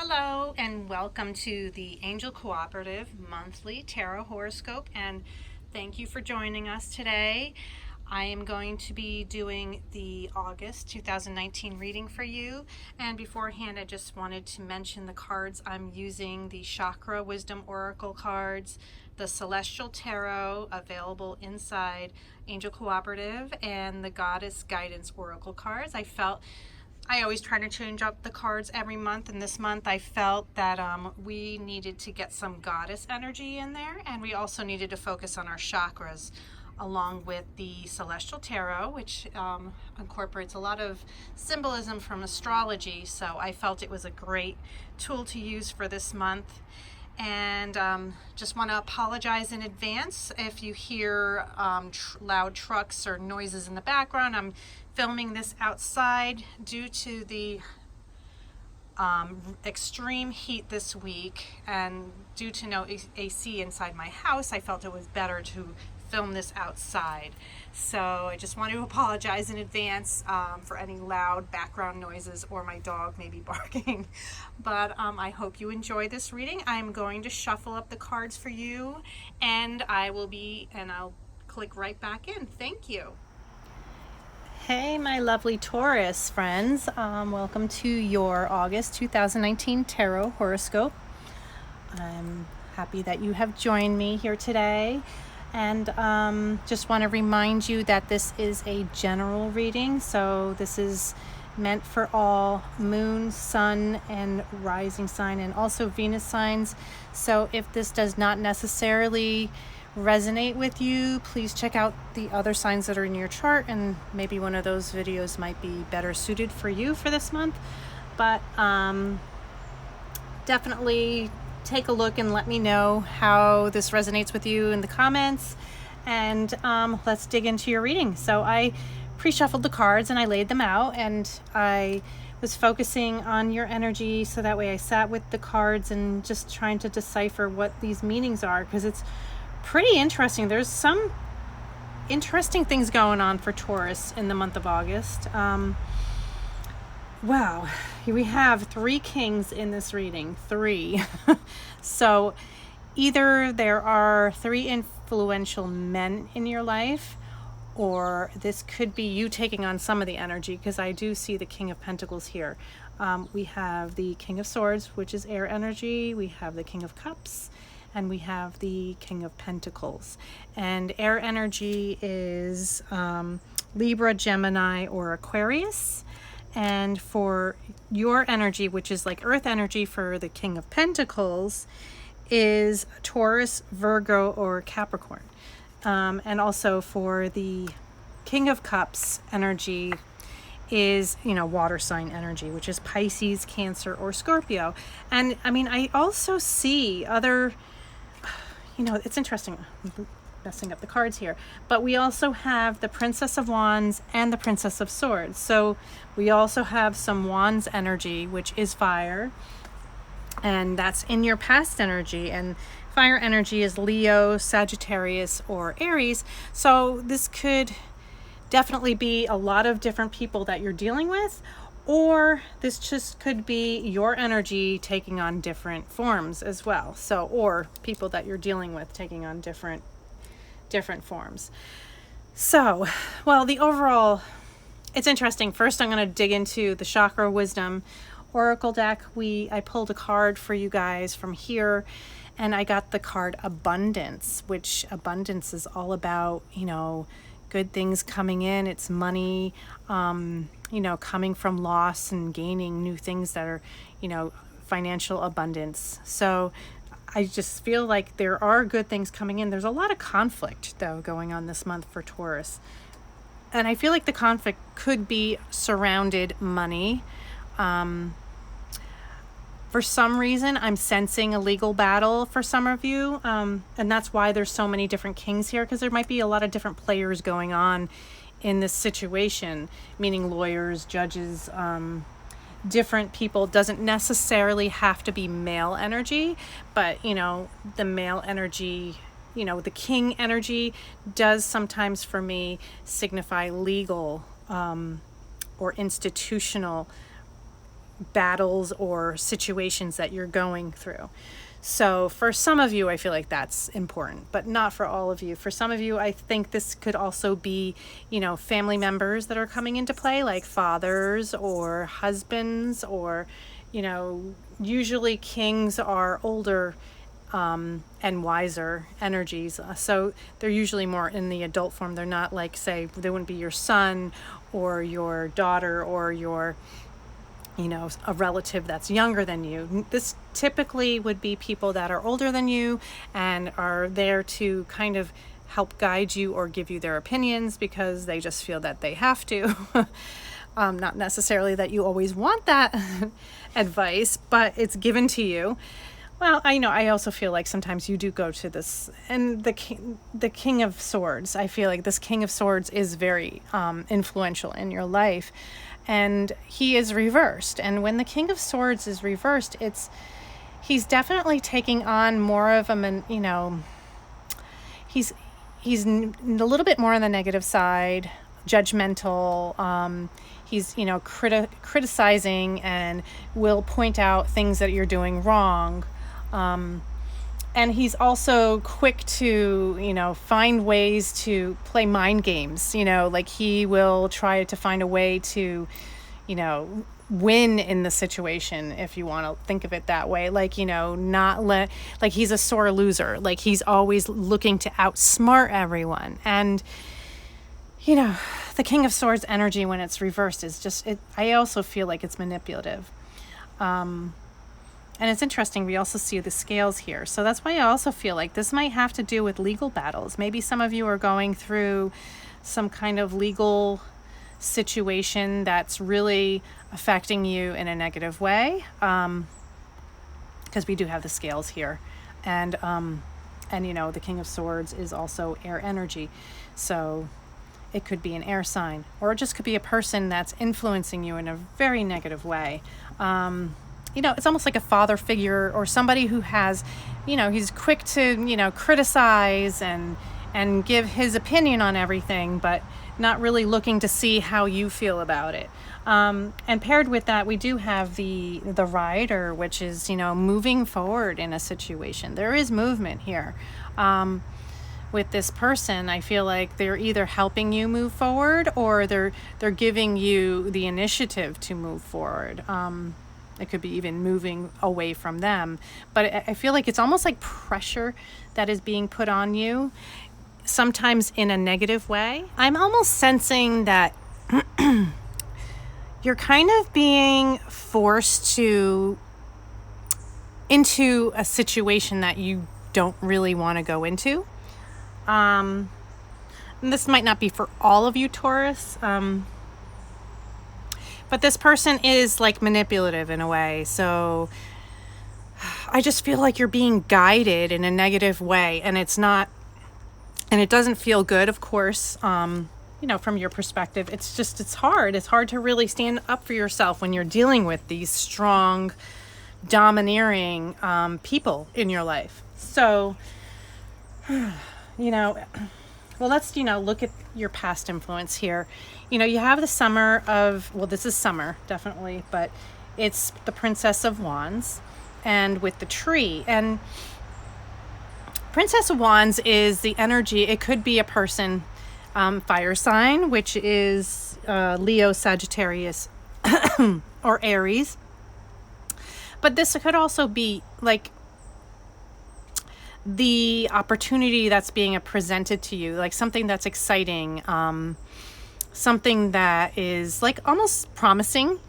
Hello and welcome to the Angel Cooperative Monthly Tarot Horoscope, and thank you for joining us today. I am going to be doing the August 2019 reading for you, and beforehand I just wanted to mention the cards I'm using: the Chakra Wisdom Oracle cards, the Celestial Tarot available inside Angel Cooperative, and the Goddess Guidance Oracle cards. I always try to change up the cards every month, and this month I felt that we needed to get some goddess energy in there, and we also needed to focus on our chakras, along with the Celestial Tarot, which incorporates a lot of symbolism from astrology, so I felt it was a great tool to use for this month. And just want to apologize in advance if you hear loud trucks or noises in the background. I'm filming this outside due to the extreme heat this week, and due to no AC inside my house, I felt it was better to film this outside. So I just want to apologize in advance for any loud background noises or my dog maybe barking. But I hope you enjoy this reading. I'm going to shuffle up the cards for you, and I'll click right back in. Thank you. Hey, my lovely Taurus friends. Welcome to your August 2019 Tarot Horoscope. I'm happy that you have joined me here today. And just want to remind you that this is a general reading, so this is meant for all moon, sun, and rising sign, and also Venus signs. So if this does not necessarily resonate with you, please check out the other signs that are in your chart, and maybe one of those videos might be better suited for you for this month. But definitely take a look and let me know how this resonates with you in the comments, and let's dig into your reading. So I pre-shuffled the cards and I laid them out, and I was focusing on your energy, so that way I sat with the cards and just trying to decipher what these meanings are, because it's pretty interesting. There's some interesting things going on for Taurus in the month of August. Wow, we have 3 kings in this reading, 3. So either there are 3 influential men in your life, or this could be you taking on some of the energy, because I do see the King of Pentacles here. We have the King of Swords, which is air energy. We have the King of Cups, and we have the King of Pentacles. And air energy is Libra, Gemini, or Aquarius. And for your energy, which is like earth energy for the King of Pentacles, is Taurus, Virgo, or Capricorn. And also for the King of Cups energy is, water sign energy, which is Pisces, Cancer, or Scorpio. And I mean, I also see other, it's interesting. Messing up the cards here, but we also have the Princess of Wands and the Princess of Swords. So we also have some Wands energy, which is fire, and that's in your past energy, and fire energy is Leo, Sagittarius, or Aries. So this could definitely be a lot of different people that you're dealing with, or this just could be your energy taking on different forms as well. So, or people that you're dealing with taking on different forms. So, well, the overall, it's interesting. First, I'm going to dig into the Chakra Wisdom Oracle deck. I pulled a card for you guys from here, and I got the card Abundance, which abundance is all about, good things coming in. It's money, coming from loss and gaining new things that are, financial abundance. So I just feel like there are good things coming in. There's a lot of conflict, though, going on this month for Taurus. And I feel like the conflict could be surrounded money. For some reason, I'm sensing a legal battle for some of you. And that's why there's so many different kings here, because there might be a lot of different players going on in this situation, meaning lawyers, judges, different people. Doesn't necessarily have to be male energy, but the male energy, the king energy does sometimes for me signify legal or institutional battles or situations that you're going through. So for some of you, I feel like that's important, but not for all of you. For some of you, I think this could also be, family members that are coming into play, like fathers or husbands, or, usually kings are older and wiser energies. So they're usually more in the adult form. They're not like, say, they wouldn't be your son or your daughter or your a relative that's younger than you. This typically would be people that are older than you and are there to kind of help guide you or give you their opinions because they just feel that they have to. Not necessarily that you always want that advice, but it's given to you. Well, I also feel like sometimes you do go to this, and the King of Swords, I feel like this King of Swords is very influential in your life. And he is reversed. And when the King of Swords is reversed, he's definitely taking on more of he's a little bit more on the negative side, judgmental. He's, criticizing and will point out things that you're doing wrong. And he's also quick to, find ways to play mind games, like he will try to find a way to, win in the situation, if you want to think of it that way. Like, like he's a sore loser. Like he's always looking to outsmart everyone. And, the King of Swords energy when it's reversed is just, I also feel like it's manipulative. And it's interesting, we also see the scales here. So that's why I also feel like this might have to do with legal battles. Maybe some of you are going through some kind of legal situation that's really affecting you in a negative way. Because we do have the scales here. And the King of Swords is also air energy. So it could be an air sign. Or it just could be a person that's influencing you in a very negative way. It's almost like a father figure or somebody who has, he's quick to, criticize and give his opinion on everything, but not really looking to see how you feel about it. And paired with that, we do have the rider, which is, moving forward in a situation. There is movement here. With this person, I feel like they're either helping you move forward or they're giving you the initiative to move forward. It could be even moving away from them. But I feel like it's almost like pressure that is being put on you, sometimes in a negative way. I'm almost sensing that you're kind of being forced into a situation that you don't really want to go into. And this might not be for all of you, Taurus. But this person is like manipulative in a way. So I just feel like you're being guided in a negative way, and it doesn't feel good, of course, from your perspective. It's hard. It's hard to really stand up for yourself when you're dealing with these strong, domineering people in your life. So, well, let's, look at your past influence here. You have the summer of, well, this is summer, definitely, but it's the Princess of Wands and with the tree. And Princess of Wands is the energy. It could be a person, fire sign, which is Leo, Sagittarius, or Aries. But this could also be like the opportunity that's being presented to you, like something that's exciting, something that is like almost promising,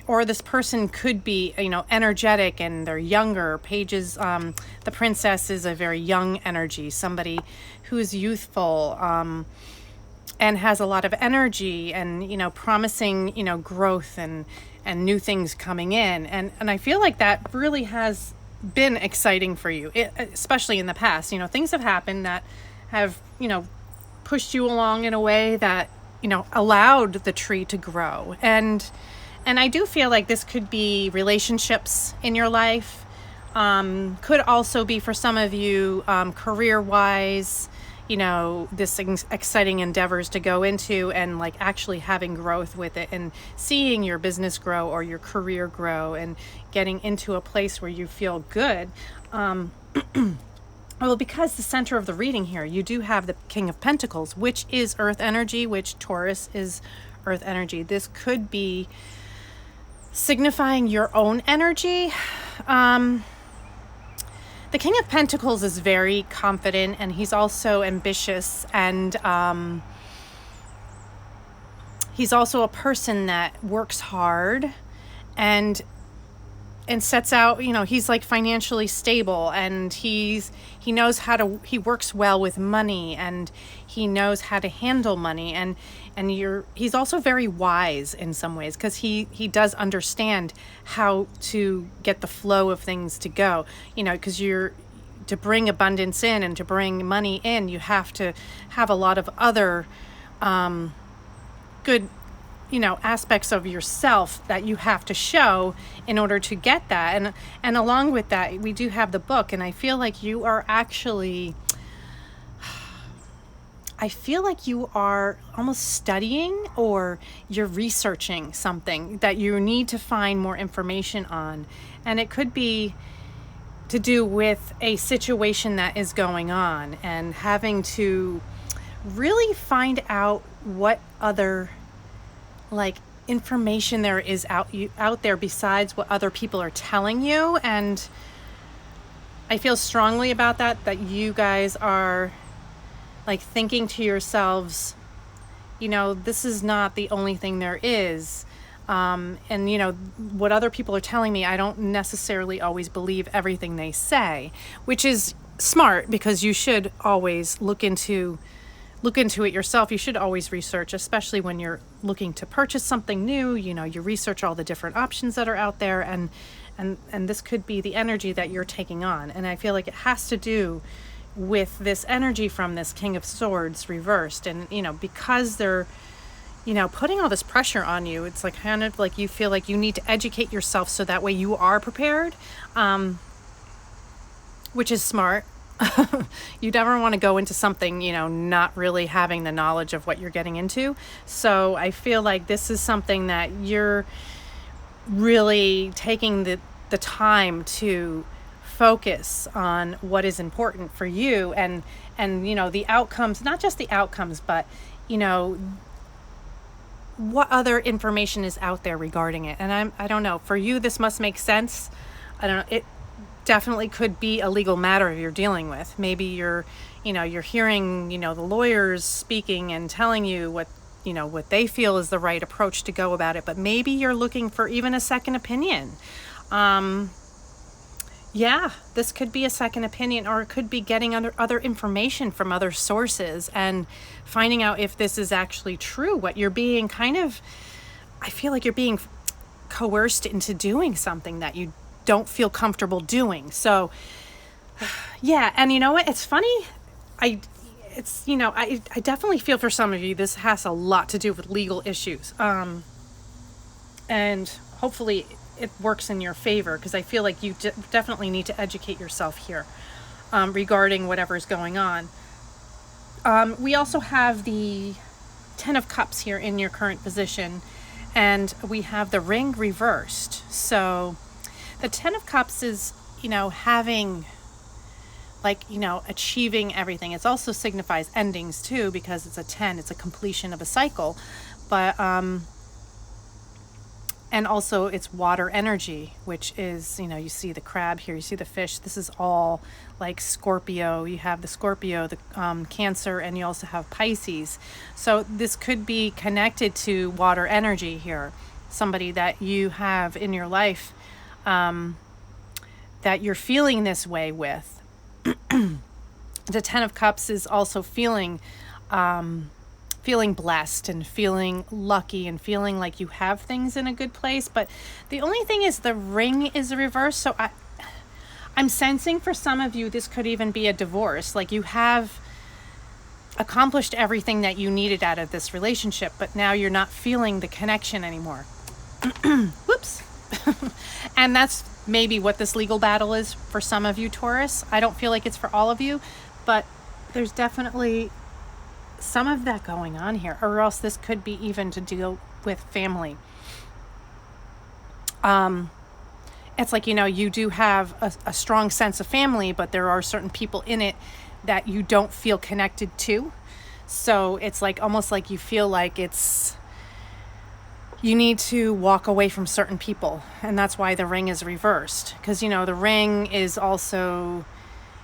or this person could be, energetic and they're younger. Pages, the princess is a very young energy, somebody who's youthful, and has a lot of energy and, promising, growth and new things coming in. And I feel like that really has been exciting for you, especially in the past. Things have happened that have, pushed you along in a way that, allowed the tree to grow. And I do feel like this could be relationships in your life, could also be for some of you, career-wise, this exciting endeavors to go into, and like actually having growth with it and seeing your business grow or your career grow and getting into a place where you feel good. Well, because the center of the reading here, you do have the King of Pentacles, which is earth energy, which Taurus is earth energy. This could be signifying your own energy. The King of Pentacles is very confident, and he's also ambitious, and he's also a person that works hard and sets out, he's like financially stable, and he works well with money, and he knows how to handle money, and he's also very wise in some ways, because he does understand how to get the flow of things to go, because to bring abundance in and to bring money in, you have to have a lot of other good aspects of yourself that you have to show in order to get that. And along with that, we do have the book, and I feel like you are almost studying, or you're researching something that you need to find more information on. And it could be to do with a situation that is going on, and having to really find out what other information there is out there besides what other people are telling you. And I feel strongly about that you guys are thinking to yourselves, this is not the only thing there is. And what other people are telling me, I don't necessarily always believe everything they say, which is smart, because you should always look into it yourself. You should always research, especially when you're looking to purchase something new. You research all the different options that are out there, and this could be the energy that you're taking on. And I feel like it has to do with this energy from this King of Swords reversed. And because they're putting all this pressure on you, it's kind of like you feel like you need to educate yourself so that way you are prepared, which is smart. You never want to go into something, not really having the knowledge of what you're getting into. So I feel like this is something that you're really taking the time to focus on what is important for you, and the outcomes, not just the outcomes, but what other information is out there regarding it. And I don't know, for you, this must make sense. I don't know. It definitely could be a legal matter you're dealing with. Maybe you're hearing, the lawyers speaking and telling you what they feel is the right approach to go about it. But maybe you're looking for even a second opinion. This could be a second opinion, or it could be getting other information from other sources and finding out if this is actually true. What you're being I feel like you're being coerced into doing something that you don't feel comfortable doing. So and you know what, it's funny, I definitely feel for some of you this has a lot to do with legal issues, and hopefully it works in your favor, because I feel like you definitely need to educate yourself here regarding whatever is going on. We also have the Ten of Cups here in your current position, and we have the Ring reversed. So the Ten of Cups is, having, achieving everything. It also signifies endings too, because it's a 10, it's a completion of a cycle. But, and also it's water energy, which is, you see the crab here, you see the fish. This is all like Scorpio. You have the Scorpio, the Cancer, and you also have Pisces. So this could be connected to water energy here. Somebody that you have in your life that you're feeling this way with. The Ten of Cups is also feeling blessed and feeling lucky and feeling like you have things in a good place. But the only thing is the Ring is reversed. So I'm sensing for some of you this could even be a divorce. Like you have accomplished everything that you needed out of this relationship, but now you're not feeling the connection anymore. Whoops. And that's maybe what this legal battle is for some of you, Taurus. I don't feel like it's for all of you, but there's definitely some of that going on here, or else this could be even to deal with family. It's like, you do have a strong sense of family, but there are certain people in it that you don't feel connected to. So it's like almost like you feel like you need to walk away from certain people. And that's why the ring is reversed. Because, the ring is also,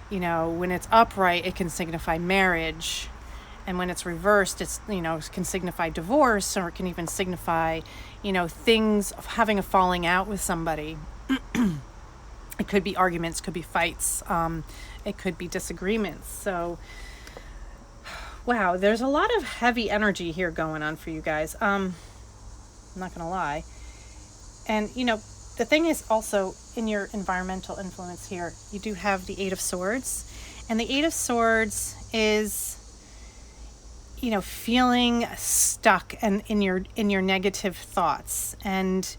when it's upright, it can signify marriage. And when it's reversed, it can signify divorce, or it can even signify, things of having a falling out with somebody. It could be arguments, could be fights, it could be disagreements. So, wow, there's a lot of heavy energy here going on for you guys. I'm not going to lie. And, the thing is also in your environmental influence here, you do have the Eight of Swords. And the Eight of Swords is, feeling stuck and in your negative thoughts, and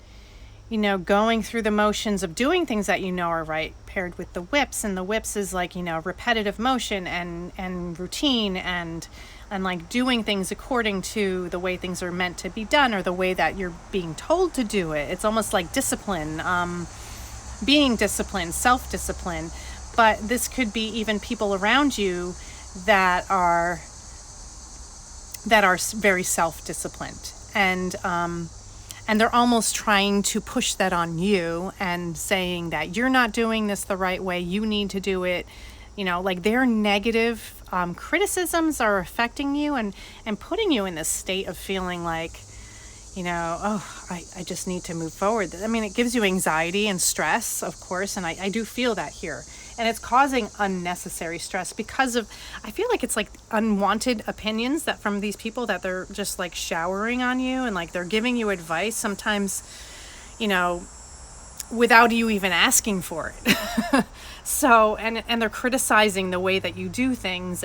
going through the motions of doing things that are right, paired with the whips. And the whips is like, repetitive motion and routine and like doing things according to the way things are meant to be done, or the way that you're being told to do it. It's almost like discipline, being disciplined, self-discipline. But this could be even people around you that are very self-disciplined, and they're almost trying to push that on you and saying that you're not doing this the right way, you need to do it. Like their negative criticisms are affecting you and putting you in this state of feeling like, I just need to move forward. I mean, it gives you anxiety and stress, of course, and I do feel that here. And it's causing unnecessary stress because of, I feel like it's like unwanted opinions that from these people that they're just like showering on you, and like they're giving you advice sometimes, without you even asking for it. So, and they're criticizing the way that you do things.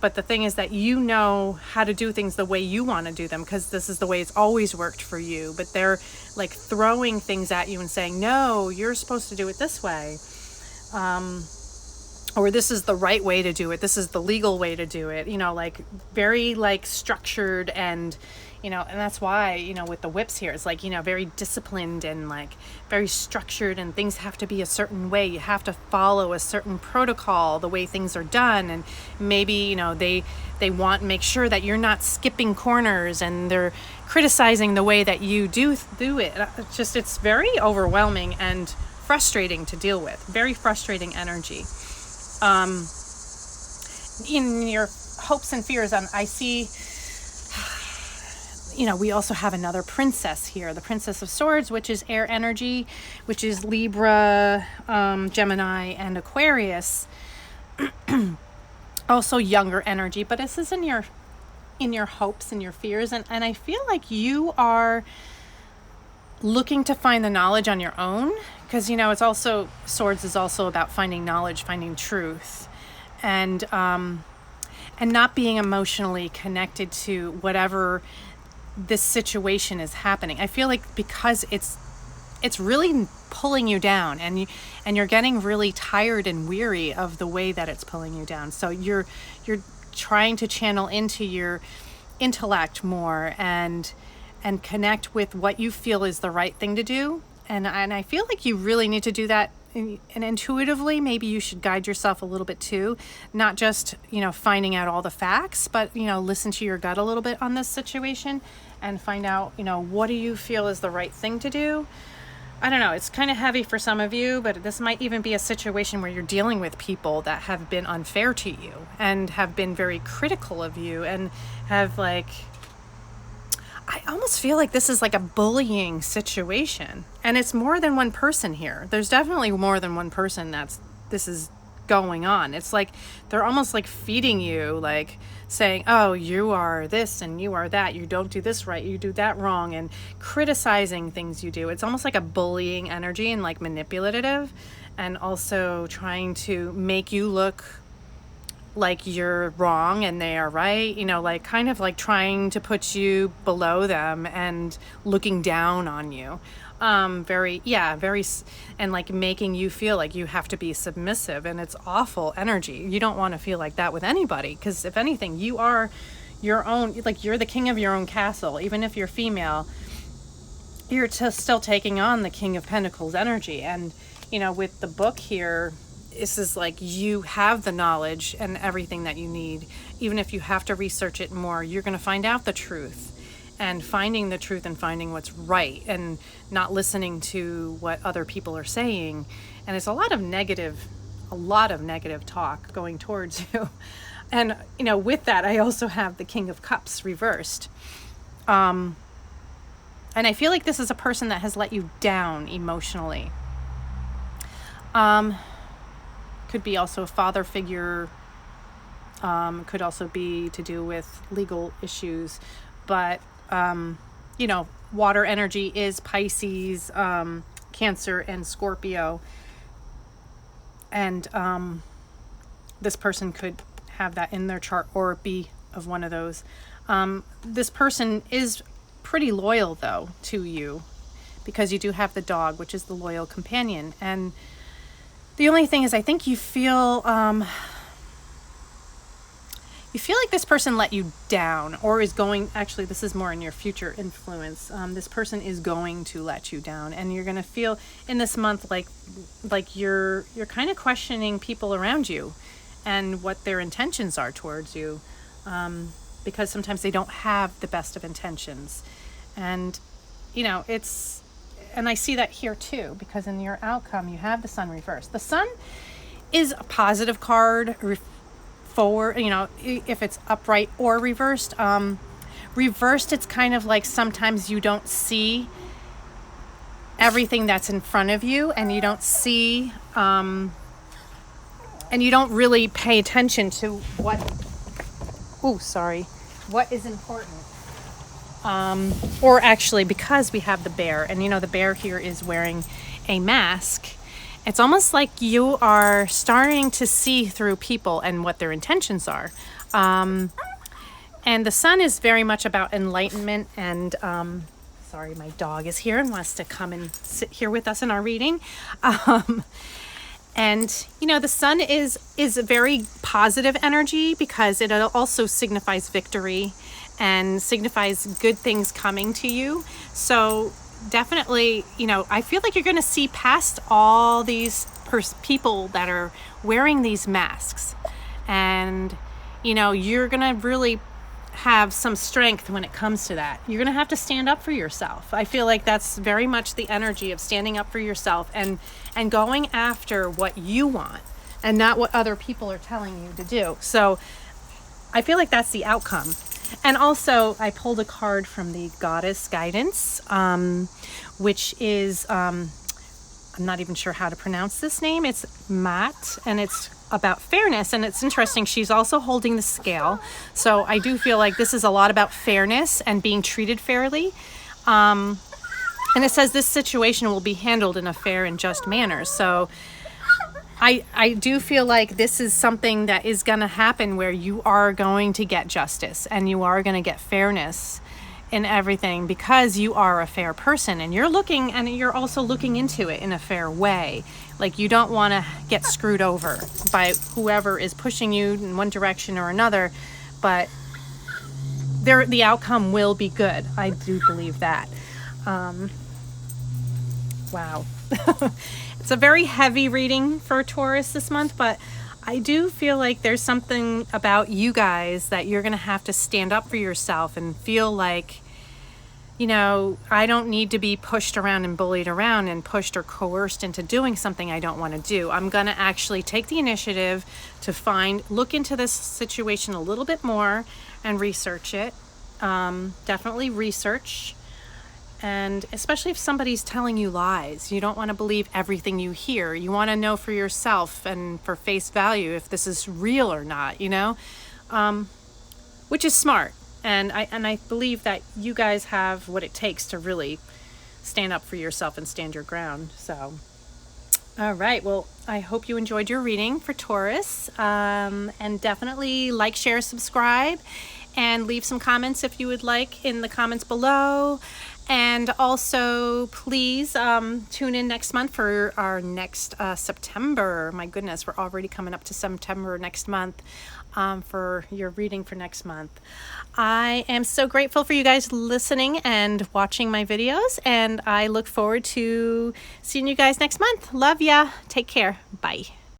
But the thing is that how to do things the way you want to do them, because this is the way it's always worked for you. But they're like throwing things at you and saying, no, you're supposed to do it this way. Or this is the right way to do it. This is the legal way to do it. Like very like structured and, and that's why, with the whips here, it's like, very disciplined and like very structured, and things have to be a certain way. You have to follow a certain protocol, the way things are done. And maybe, they want to make sure that you're not skipping corners, and they're criticizing the way that you do it. It's very overwhelming and frustrating to deal with. Very frustrating energy. In your hopes and fears, I see, we also have another princess here, the Princess of Swords, which is air energy, which is Libra, Gemini, and Aquarius. Also younger energy, but this is in your hopes and your fears. And I feel like you are looking to find the knowledge on your own, because it's also, Swords is also about finding knowledge, finding truth, and not being emotionally connected to whatever this situation is happening. I feel like because it's really pulling you down, and you're getting really tired and weary of the way that it's pulling you down. So you're trying to channel into your intellect more and connect with what you feel is the right thing to do. And I feel like you really need to do that. And intuitively, maybe you should guide yourself a little bit too, not just, finding out all the facts, but, listen to your gut a little bit on this situation and find out, what do you feel is the right thing to do? I don't know. It's kind of heavy for some of you, but this might even be a situation where you're dealing with people that have been unfair to you and have been very critical of you and have like, I almost feel like this is like a bullying situation, and it's more than one person here. There's definitely more than one person this is going on. It's like they're almost like feeding you, like saying, oh, you are this and you are that, you don't do this right, you do that wrong, and criticizing things you do. It's almost like a bullying energy and like manipulative, and also trying to make you look like you're wrong and they are right, like kind of like trying to put you below them and looking down on you. and like making you feel like you have to be submissive, and it's awful energy. You don't want to feel like that with anybody, because if anything, you are your own, like you're the king of your own castle. Even if you're female, you're still taking on the King of Pentacles energy. And with the book here, this is like you have the knowledge and everything that you need. Even if you have to research it more, you're going to find out the truth. And finding the truth and finding what's right, and not listening to what other people are saying. And it's a lot of negative talk going towards you. And with that, I also have the King of Cups reversed. And I feel like this is a person that has let you down emotionally. Could be also a father figure. Could also be to do with legal issues. But water energy is Pisces, Cancer, and Scorpio. And this person could have that in their chart or be of one of those. This person is pretty loyal, though, to you, because you do have the dog, which is the loyal companion. And the only thing is, I think you feel like this person let you down, or is going, actually this is more in your future influence. This person is going to let you down, and you're going to feel in this month like you're kind of questioning people around you and what their intentions are towards you, because sometimes they don't have the best of intentions. And and I see that here too, because in your outcome you have the Sun reversed. The Sun is a positive card, forward, if it's upright or reversed. Reversed, it's kind of like sometimes you don't see everything that's in front of you, and you don't see and you don't really pay attention to what is important. Or actually, because we have the bear, and the bear here is wearing a mask, it's almost like you are starting to see through people and what their intentions are. And the Sun is very much about enlightenment. And sorry, my dog is here and wants to come and sit here with us in our reading. And the Sun is a very positive energy, because it also signifies victory and signifies good things coming to you. So definitely, I feel like you're going to see past all these people that are wearing these masks, and you're going to really have some strength when it comes to that. You're going to have to stand up for yourself. I feel like that's very much the energy of standing up for yourself and going after what you want, and not what other people are telling you to do. So I feel like that's the outcome. And also, I pulled a card from the Goddess Guidance, which is, I'm not even sure how to pronounce this name. It's Matt, and it's about fairness. And it's interesting, she's also holding the scale. So I do feel like this is a lot about fairness and being treated fairly. And it says this situation will be handled in a fair and just manner. So I do feel like this is something that is going to happen, where you are going to get justice and you are going to get fairness in everything, because you are a fair person, and you're also looking into it in a fair way. Like, you don't want to get screwed over by whoever is pushing you in one direction or another, but the outcome will be good. I do believe that. Wow. It's a very heavy reading for Taurus this month, but I do feel like there's something about you guys that you're going to have to stand up for yourself and feel like, I don't need to be pushed around and bullied around and pushed or coerced into doing something I don't want to do. I'm going to actually take the initiative to look into this situation a little bit more and research it. Definitely research. And especially if somebody's telling you lies, you don't want to believe everything you hear. You want to know for yourself and for face value if this is real or not, which is smart. And I believe that you guys have what it takes to really stand up for yourself and stand your ground. So, all right. Well, I hope you enjoyed your reading for Taurus. And definitely like, share, subscribe. and leave some comments if you would like in the comments below. And also, please tune in next month for our next September. My goodness, we're already coming up to September next month for your reading for next month. I am so grateful for you guys listening and watching my videos, and I look forward to seeing you guys next month. Love ya. Take care. Bye.